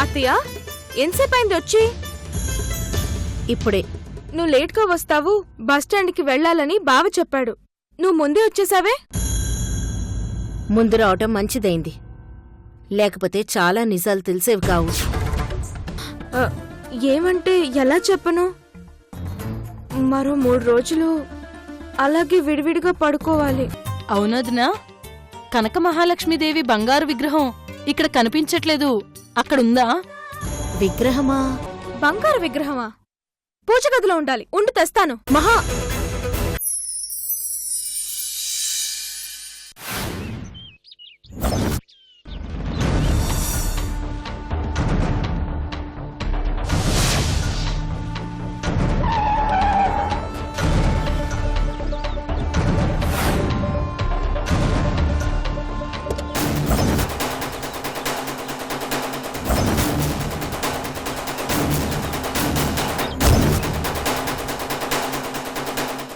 అత్తయ్య, ఎంతసేపు అయింది వచ్చి? ఇప్పుడే. నువ్వు లేట్గా వస్తావు, బస్టాండ్కి వెళ్లాలని బావ చెప్పాడు. నువ్వు ముందే వచ్చేసావే? ముందు రావటం మంచిదైంది, లేకపోతే చాలా నిజాలు తెలిసేవి కావు. ఏమంటే ఎలా చెప్పను? మరో 3 రోజులు అలాగే విడివిడిగా పడుకోవాలి. అవునదినా, కనక మహాలక్ష్మీదేవి బంగారు విగ్రహం ఇక్కడ కనిపించట్లేదు. అక్కడుందా? విగ్రహమా? బంగారు విగ్రహమా? పూజ గదిలో ఉండాలి. ఉండి తెస్తాను. మహా,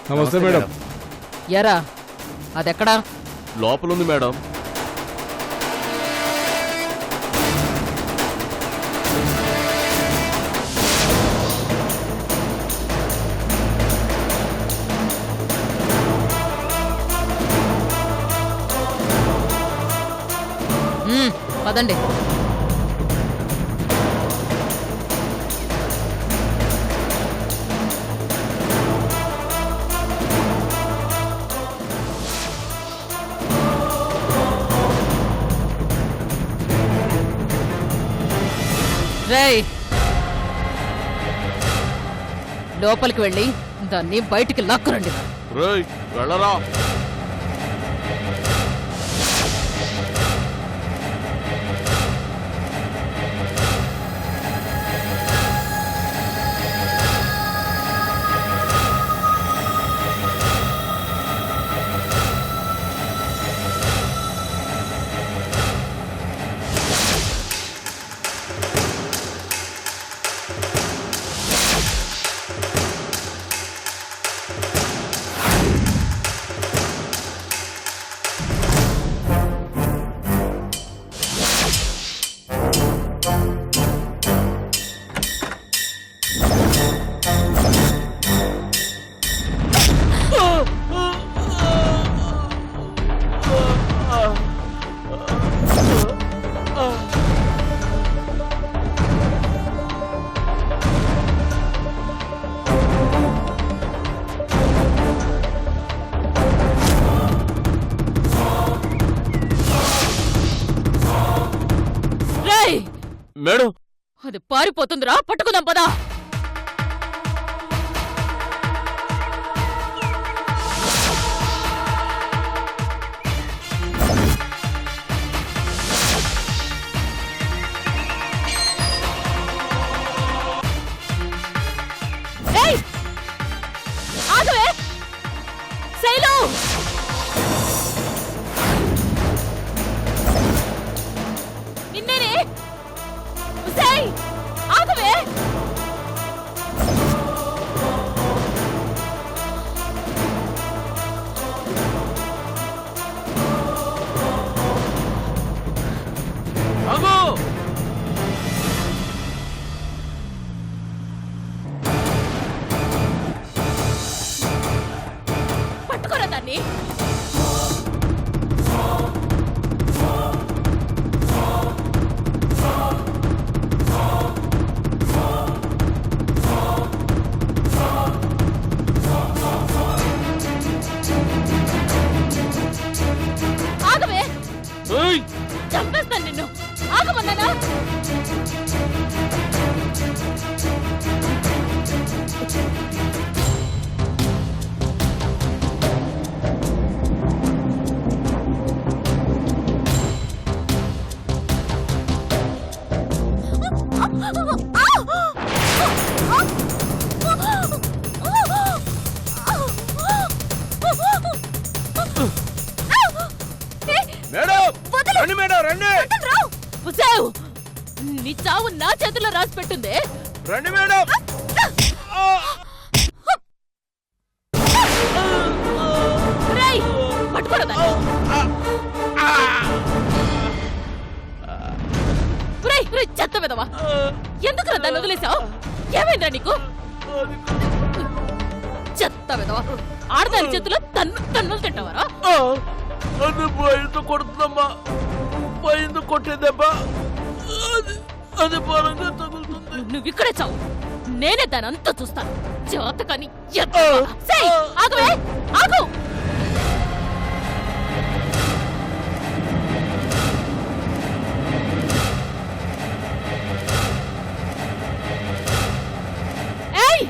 నమస్తే మేడం. ఎరా అదెక్కడా? లోపలుంది మేడం. పదండి. రేయ్, లోపలికి వెళ్ళి దాన్ని బయటికి లాక్కురండి. రేయ్ వెళ్ళరా. మేడం, అది పారిపోతుందిరా, పట్టుకుందాం పదా. ఆగవే శైలు. నిన్నేనే. ఆగవే. పట్టుకోరా దాన్ని. చంపేస్తాను నిన్ను. ఆగమన్నానా? నీ చావు నా చేతుల్లో రాసి పెట్టుందే. రండి మేడం. చెత్త విధవా ఎందుకురా దాన్ని వదిలేసావు? ఏమైందా నీకు? చెత్త విధవా ఆడదాని చేతిలో తన్నులు తింటావరా? అది పోయింది కొడుతుందమ్మా, పోయింది కొట్టేదబ్బా, అది బలంగా తగులుతుంది. నువ్వు ఇక్కడే చావు, నేనే దాని అంతా చూస్తాను. జాతకాని ఆగవే, ఆగు. ఏయ్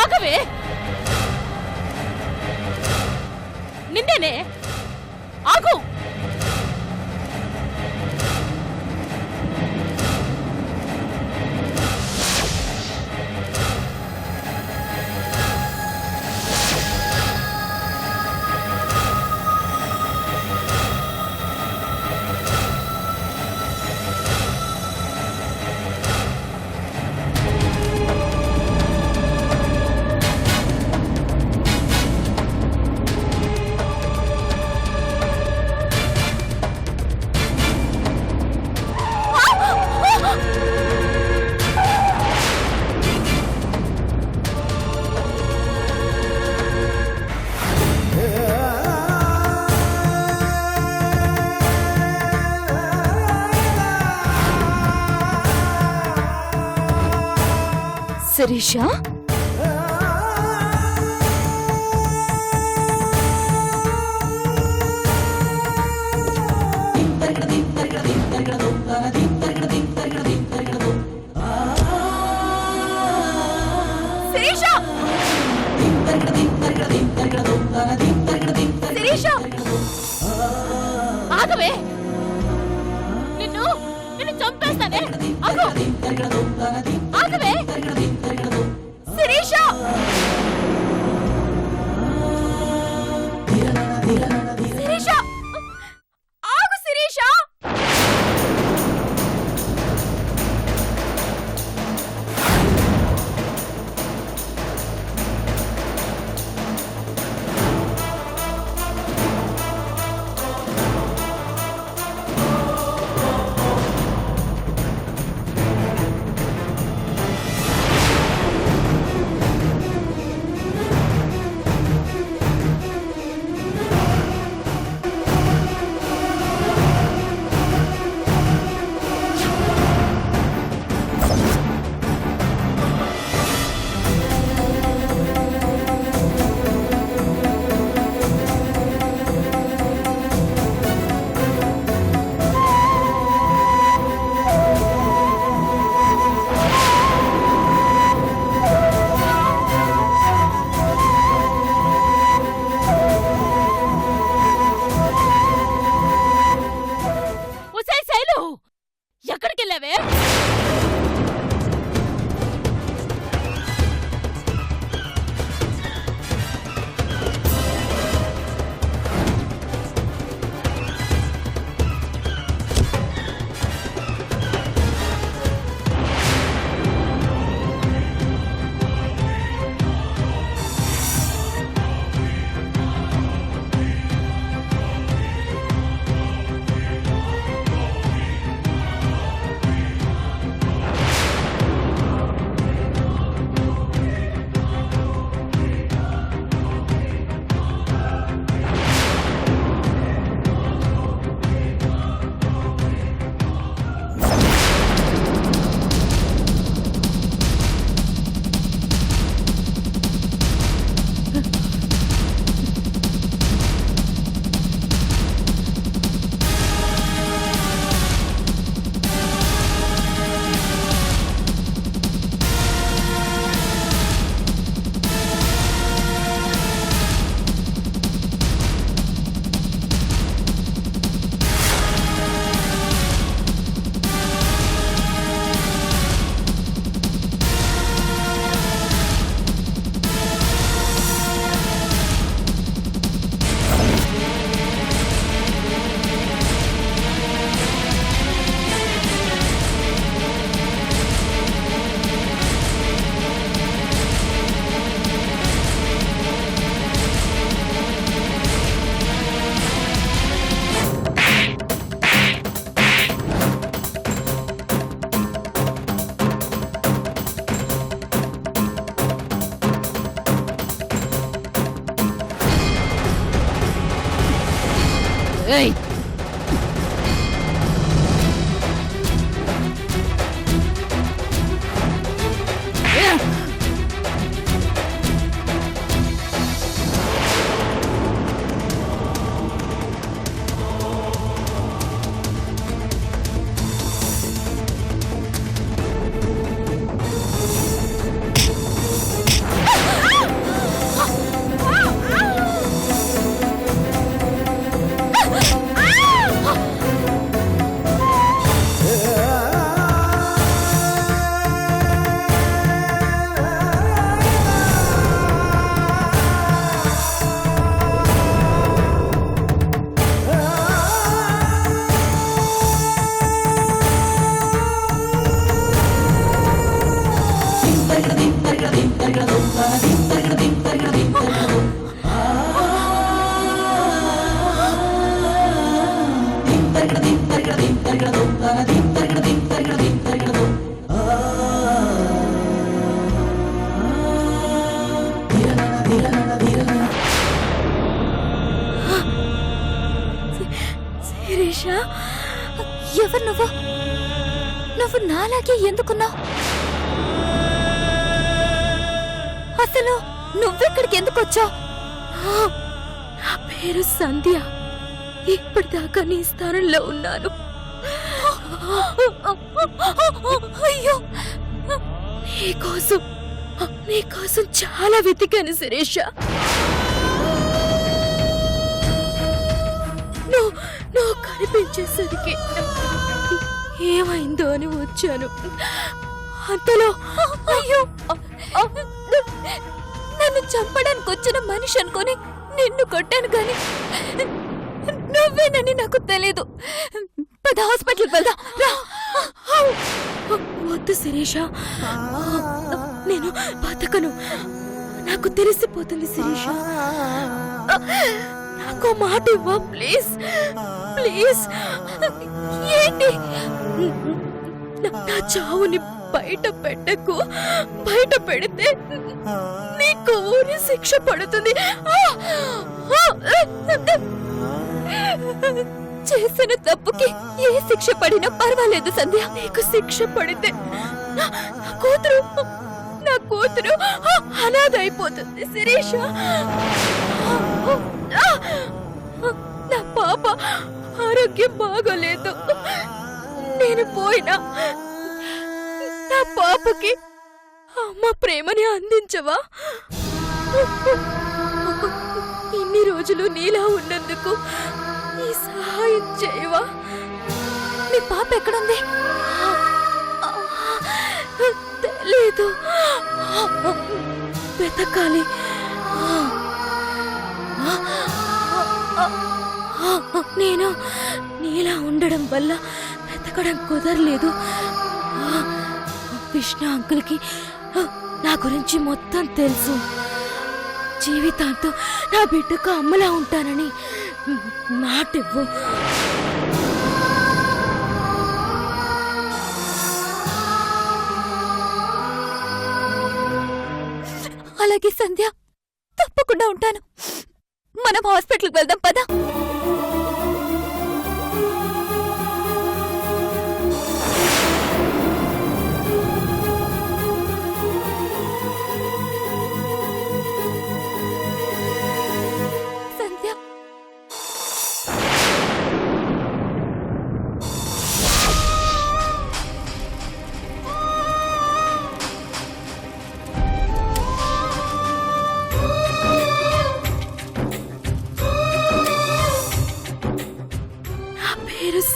ఆగవే, నిన్నేనే, ఆగు. శిరీష, ఆగవే, నిన్ను చంపేస్తానే. ఆగు, ఆగవే శిరీష. శిరీష, ఆగు శిరీష. ఎక్కడికెళ్ళావే? ఏయ్ శిరీష, ఎవరు నువ్వు? నువ్వు నాలాగే ఎందుకున్నావు? అసలు నువ్వెక్కడికి ఎందుకు వచ్చావు? నా పేరు సంధ్య. ఇప్పటిదాకా నీ స్థానంలో ఉన్నాను. అయ్యో, నీకోసం చాలా వెతికాను శిరీష. నువ్వు కనిపించేసరికి ఏమైందో అని వచ్చాను. అంతలో అయ్యో, నన్ను చంపడానికి వచ్చిన మనిషి అనుకొని నిన్ను కొట్టాను గాని నువ్వేనని నాకు తెలీదు. పద, హాస్పిటల్కి వెళ్దాం రా. వద్దు శిరీష, నేను బతకను. నాకు తెలిసిపోతుంది శిరీష. నాకు మాట ఇవ్వ ప్లీజ్. ప్లీజ్. ఏంటి? నా చావుని బయట పెట్టకు. బయట పెడితే నీకు ఊరి శిక్ష పడుతుంది. చేసిన తప్పుకి ఏ శిక్ష పడినా పర్వాలేదు సంధ్య. నీకు శిక్ష పడితే నా కూతురు అనాథ అయిపోతుంది శిరీష. నా పాప ఆరోగ్యం బాగోలేదు. నేను పోయినా నా పాపకి అమ్మ ప్రేమని అందించవా? ఇన్ని రోజులు నీలా ఉన్నందుకు ఈ సహాయం చేయవా? మీ పాప ఎక్కడుంది? తెలీదు. వెతకాలి. నేను నీలా ఉండడం వల్ల వెతకడం కుదరలేదు. విష్ణు అంకుల్కి నా గురించి మొత్తం తెలుసు. జీవితాంతో నా బిడ్డకు అమ్మలా ఉంటానని మాటివ్వు. అలాగే సంధ్య, తప్పకుండా ఉంటాను. మనం హాస్పిటల్కి వెళ్దాం పద. సంధ్య,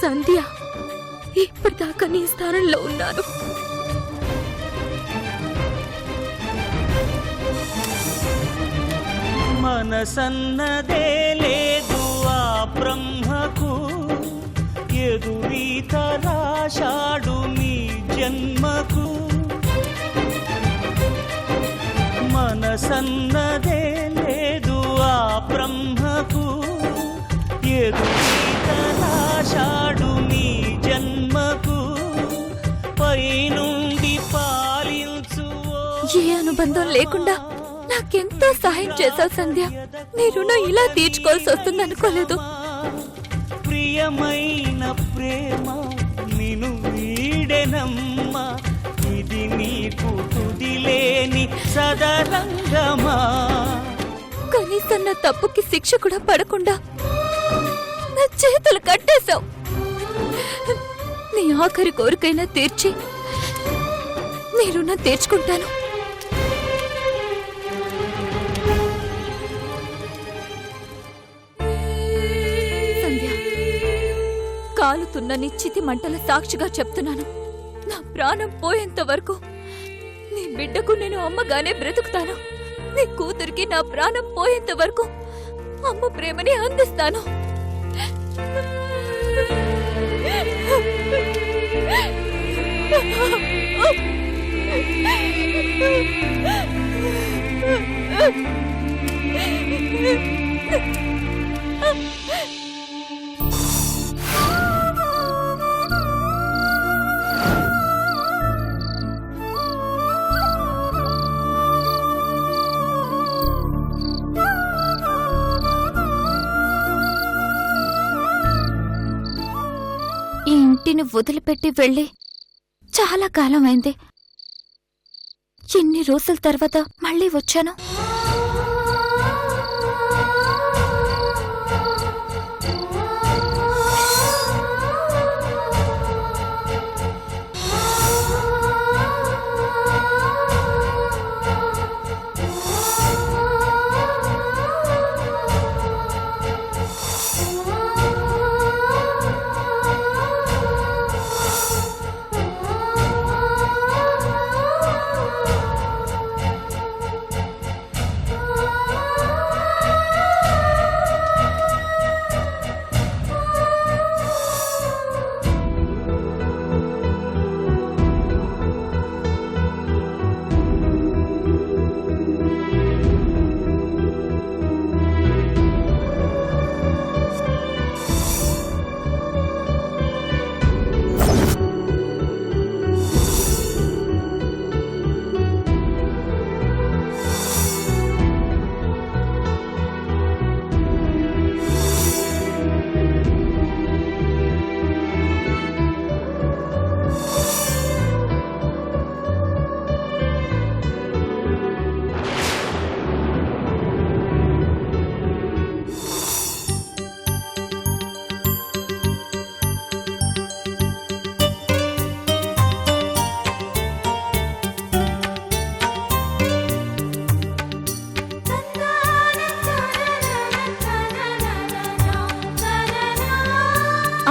సంధ్య. ఇప్పటిదాకా నీ స్థానంలో ఉన్నాను. మనసన్నదే లేదు ఆ బ్రహ్మకు, ఎదురీత రాశాడు నీ జన్మకు. మనసన్నదే లేదు ఆ బ్రహ్మకు, ఎదురీత రాశాడు నీ జన్మకు. పైనుండి పాలించు ఏ అనుబంధం లేకుండా నాకెంతో సహాయం చేశావు సంధ్య. నీ రుణం ఇలా తీర్చుకోవాల్సి వస్తుందనుకోలేదు. ప్రియమైన ప్రేమ నిను వీడెనమ్మా, ఇది నీకు తుదిలేని సదరంగమా. కనీసం నా తప్పుకి శిక్ష కూడా పడకుండా నా చేతులు కట్టేశావు. నీ ఆఖరి కోరికైనా తీర్చి నీ రుణం తీర్చుకుంటాను. సంధ్య, కాలుతున్న నిశ్చితి మంటల సాక్షిగా చెప్తున్నాను, నా ప్రాణం పోయేంత వరకు నీ బిడ్డకు నేను అమ్మగానే బ్రతుకుతాను. నీ కూతురికి నా ప్రాణం పోయేంత వరకు అమ్మ ప్రేమని అందిస్తాను. ఈ ఇంటిని వదిలిపెట్టి వెళ్ళి చాలా కాలం అయింది. ఎన్ని రోజుల తర్వాత మళ్ళీ వచ్చాను.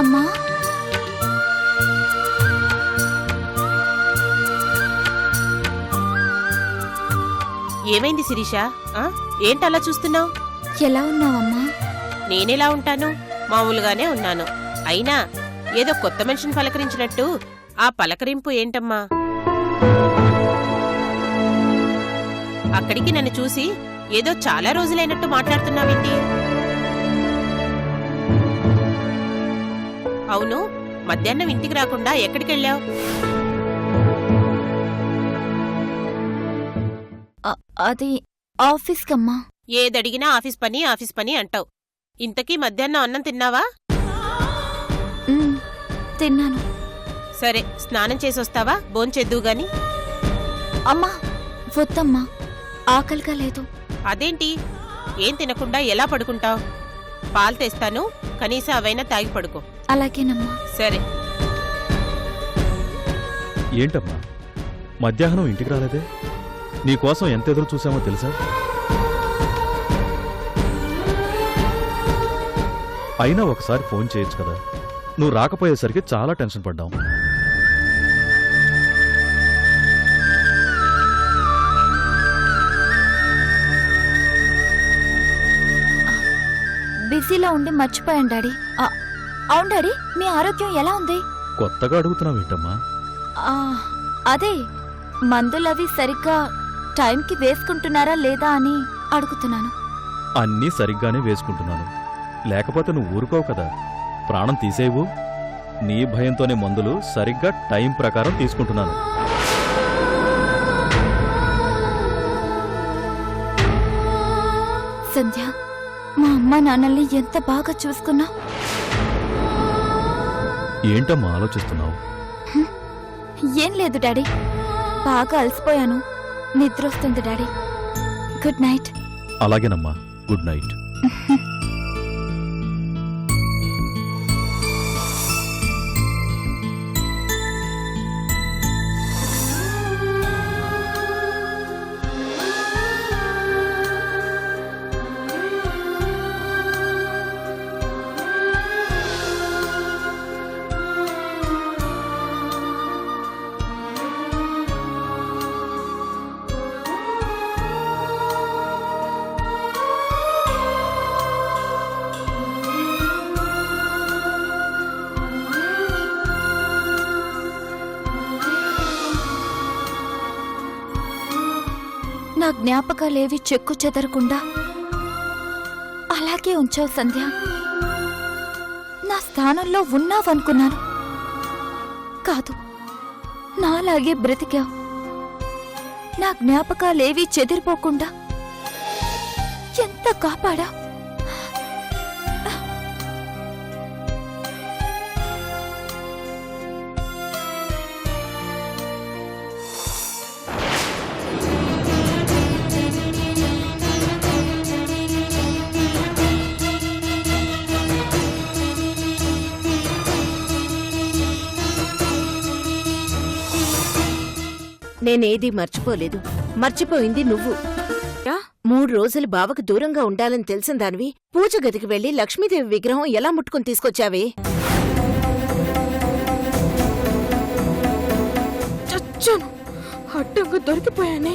అమ్మా, ఏమైంది శిరీష? ఏంటలా చూస్తున్నావు? ఎలా ఉన్నావమ్మా? నేనెలా ఉంటాను? మామూలుగానే ఉన్నాను. అయినా ఏదో కొత్త మనిషిని పలకరించినట్టు ఆ పలకరింపు ఏంటమ్మా? అక్కడికి నన్ను చూసి ఏదో చాలా రోజులైనట్టు మాట్లాడుతున్నావేంటి? అవును, మధ్యాహ్నం ఇంటికి రాకుండా ఎక్కడికెళ్ళావు? అది ఆఫీస్కమ్మా. ఏదడిగినా ఆఫీస్ పని అంటావు. ఇంతకీ మధ్యాహ్నం అన్నం తిన్నావా? తిన్నాను. సరే, స్నానం చేసొస్తావా? భోంచేద్దువు గాని. అమ్మా వద్దమ్మా, ఆకలిగా లేదు. అదేంటి, ఏం తినకుండా ఎలా పడుకుంటావు? పాలు తెస్తాను, కనీసం అవైనా తాగి పడుకో. అలాగేనమ్మా. సరే. ఏంటమ్మా మధ్యాహ్నం ఇంటికి రాలేదే? నీకోసం ఎంత ఎదురు చూసామో తెలుసా? అయినా ఒకసారి ఫోన్ చేయొచ్చు కదా. నువ్వు రాకపోయేసరికి చాలా టెన్షన్ పడ్డాం. బిజీలో ఉండి మర్చిపోయాను డాడీ. అవును డాడీ, మీ ఆరోగ్యం ఎలా ఉంది? కొత్తగా అడుగుతున్నావు ఏంటమ్మా? అదే మందులవి సరిగ్గా టైంకి వేసుకుంటున్నారా లేదా అని అడుగుతున్నాను. అన్నీ సరిగ్గానే వేసుకుంటున్నాను. లేకపోతే నువ్వు ఊరుకోవు కదా. ప్రాణం తీసేవు. నీ భయంతోనే మందులు సరిగ్గా టైం ప్రకారం తీసుకుంటున్నాను. సంధ్య, మా అమ్మ నాన్నల్ని ఎంత బాగా చూసుకున్నా ఏంటమ్మా ఆలోచిస్తున్నావు? ఏం లేదు డాడీ, బాగా అలసిపోయాను, నిద్రొస్తుంది డాడీ. Good night. అలాగేనమ్మా, గుడ్ నైట్. నా జ్ఞాపకాలేవి చెక్కు చెదరకుండా అలాగే ఉంచావు సంధ్య. నా స్థానంలో ఉన్నావనుకున్నాను, కాదు, నాలాగే బ్రతికావు. నా జ్ఞాపకాలేవి చెదిరిపోకుండా ఎంత కాపాడా. నేనేదీ మర్చిపోలేదు. మర్చిపోయింది నువ్వు. 3 రోజులు బావకు దూరంగా ఉండాలని తెలిసిన దానివి పూజ గదికి వెళ్లి లక్ష్మీదేవి విగ్రహం ఎలా ముట్టుకుని తీసుకొచ్చావే? చచ్చాను, అడ్డంగా దొరికిపోయానే.